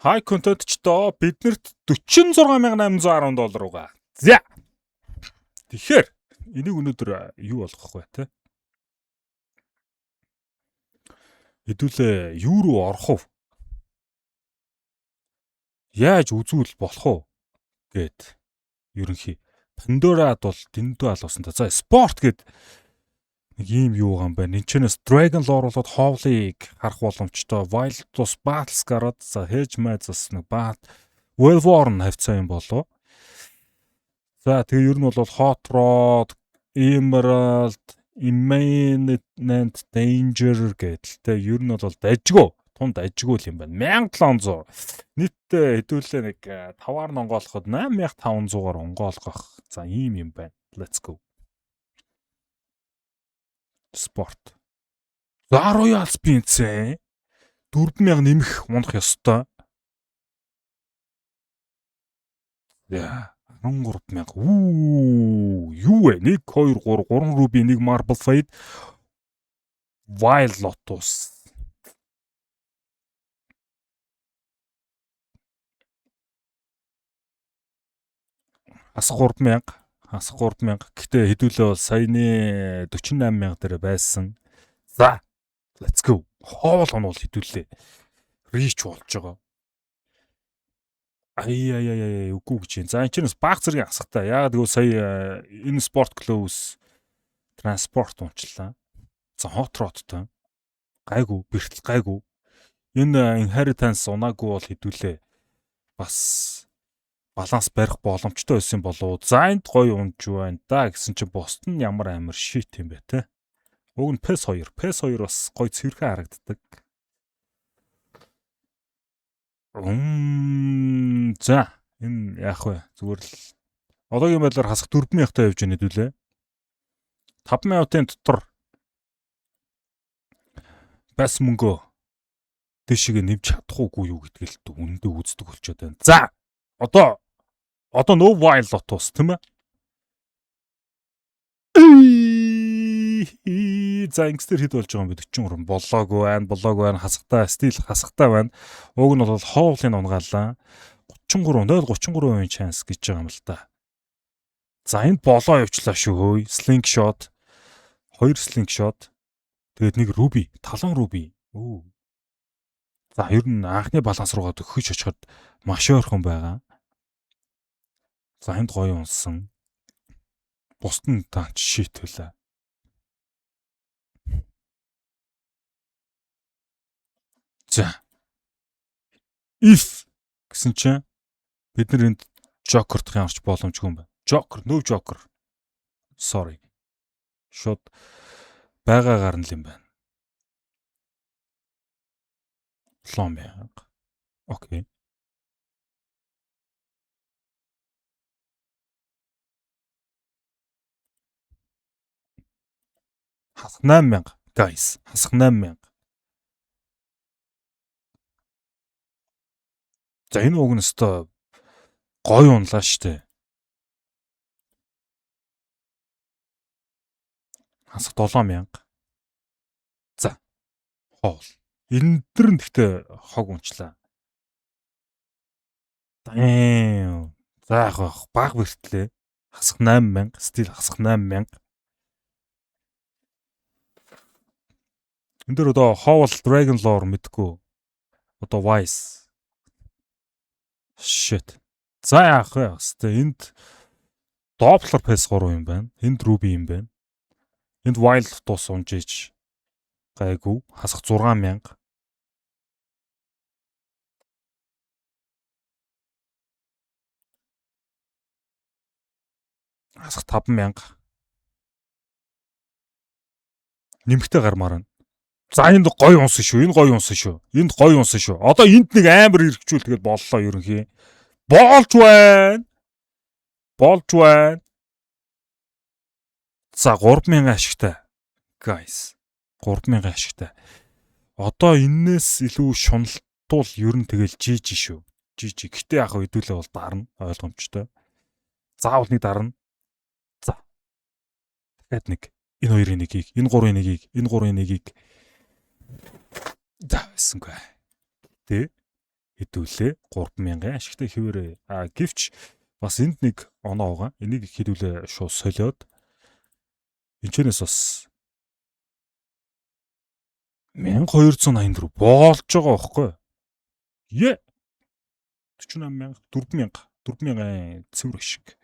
High content ч доо биднэрт $46,810 угаа. За. Тэгэхээр энийг өнөөдөр юу болгох вэ те? Хэдүүлээ юу руу орох вэ? Яаж үзүүл болох вэ гэд ерөнхий Pandora-д бол дэндүү алуусан та. За спорт гэд нэг юм юу юм байна. Энэчнээс Dragon Lore болоод Howl-ыг харах боломжтой. Wild-ус Battles гараад за Hedge Maze-ус нэг Well-worn хавцаа юм болов. За тэгээ ер нь бол Hot Rod, Emerald, Imminent Danger гэдэлтэй ер нь бол дажгүй, тунд дажгүй юм байна. 1700. Нийтдээ хэдүүлээ нэг 5-аар нь онгоолоход 8500-аар онгоолгох. За ийм юм байна. Let's go. Спорт. За Royal Spin-цээ 4000 нэмэх унах ёстой. Яа, 13000. Юу вэ? 1 2 3 руби, 1 Marble Fade, Wild Lotus. Хасах 3000. Гэхдээ хэдүүлээ бол саяны 48000 дээр байсан. За, let's go. Хоол нь бол хэдүүлээ reach болж байгаа. Ай үгүй гэж юм. За энэ чинь баг зэргийн хасахтай. Яагаад гэвэл сая энэ спорт клоус транспорт унчлаа. За hot rodтой. Гайгүй, бэртэл гайгүй. Энэ inheritance унаагүй бол хэдүүлээ бас баланс барих боломжтой байсан болов. За энд гоё унж байна да гэсэн чинь босд нь ямар амар shit юм бэ те. Уг нь PES 2. PES 2 бас гоё цэвэрхэн харагддаг. За энэ яах вэ? Зүгээр л одоогийн байдлаар хасах 4000-тай явж байна хэдүүлээ. 5,000-ын дотор бас мөнгөө дэшиг нэмж чадахгүй юу гэдгийг л үндэ үздэг болчиход байна. За одоо no wild lotus тийм ээ. За ингэстэр хэд болж байгаа юм бэ? 43 болоогүй байна. Хасахтай байна. Уг нь бол хоолыг унгаалаа. 0.33% chance гэж байгаа юм л да. За энд болоо явчлаа шүү хөөе. Slingshot. 2 slingshot. Тэгээд нэг ruby, талан ruby. За ер нь анхны баланс руугаа төгөж очиход маш ойрхон байгаа. За энд гоё унсан. Бусд нь таач шийтвэлээ. За. If гэсэн чинь бид нар энд Joker-т ямарч боломжгүй юм байна. No Joker. Sorry. Шууд байгаагаар нь л юм байна. 7000. Окей. Хасах 8000. Guys, хасах 8000. За энэ уг нь өстой гоё унлаа штэ. Хасах 7000. За. Хоол. Энэ дэр нь гэхдээ хог унчлаа. За яах баг бэртлээ. Хасах 8000, стил хасах 8000. Энд дэр одоо Howl Dragon Lore мэдгүй. Одоо Wise. Shit. За яах вэ? Хэвээ энд Doppler PES 3 юм байна. Энд Ruby юм байна. Энд Wild Lotus унжиж гайгүй. Хасах 6000. Хасах 5000. Нэмэгтэй гармаар байна. За энд гоё унсан шүү. Энд гоё унсан шүү. Одоо энд нэг амар хэрэгжүүл тэгээд боллоо ерөнхий. Болж байна. За 3000 ашигтай. Guys. 3000 ашигтай. Одоо энээс илүү шуналтуул ер нь тэгэл GG шүү. GG. Гэтэ яг хэдүүлээ бол дарна. Ойлгомжтой. Заавал нэг дарна. За. Дахиад нэг. Энэ хоёрын нэгийг, энэ гурвын нэгийг. За байсангүй. Тэ. хэдүүлээ 3000 ашигтай хэвээрээ. Гэвч бас энд нэг оноо байгаа. Энийг хэдүүлээ шууд солиод энэчнээс бас 1284 болж байгаа байхгүй. 48000 4000 цэвэр ашиг.